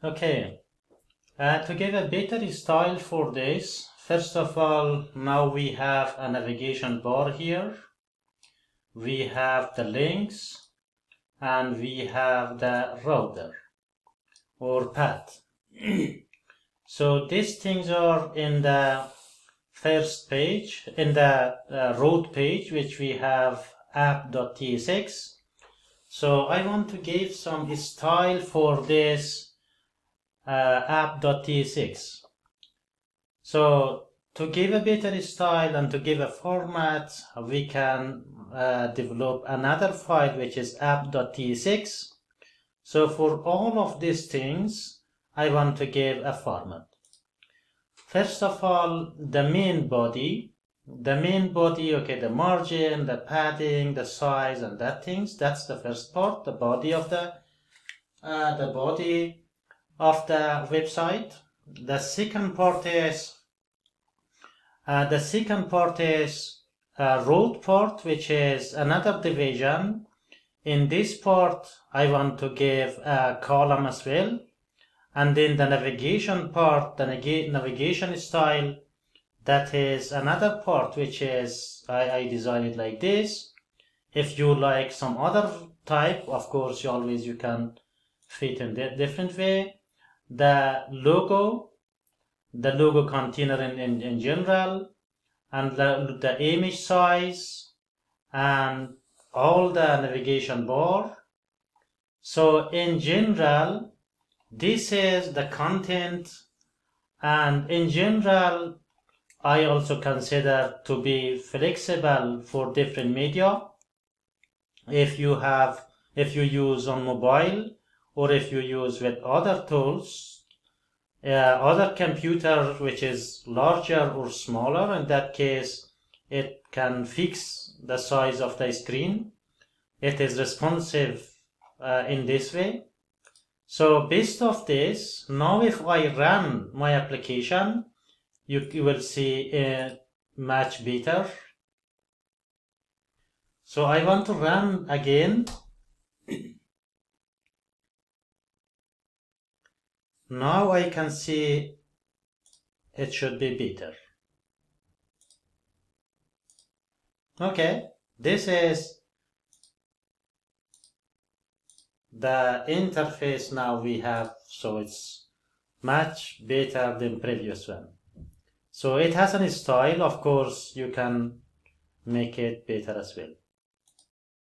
Okay, to give a better style for this, first of all, now we have a navigation bar here. We have the links and we have the router or path. So these things are in the first page, in the root page, which we have app.tsx. So I want to give some style for this app.tsx. So to give a better style and to give a format, we can develop another file which is app.tsx. So for all of these things, I want to give a format. First of all, the main body, okay, the margin, the padding, the size, and that things. That's the first part, the body of the website. The second part is root part, which is another division. In this part, I want to give a column as well. And then the navigation part, the navigation style, that is another part, which is I designed it like this. If you like some other type, of course, you can fit in a different way. The logo container in general, and the image size, and all the navigation bar. So in general, this is the content, and in general, I also consider to be flexible for different media. If you use on mobile, or if you use with other tools, other computer which is larger or smaller, in that case, it can fix the size of the screen. It is responsive in this way. So based off this, now if I run my application, you will see much better. So I want to run again. Now I can see it should be better. Okay, this is the interface now we have, so it's much better than previous one. So it has a style, of course you can make it better as well.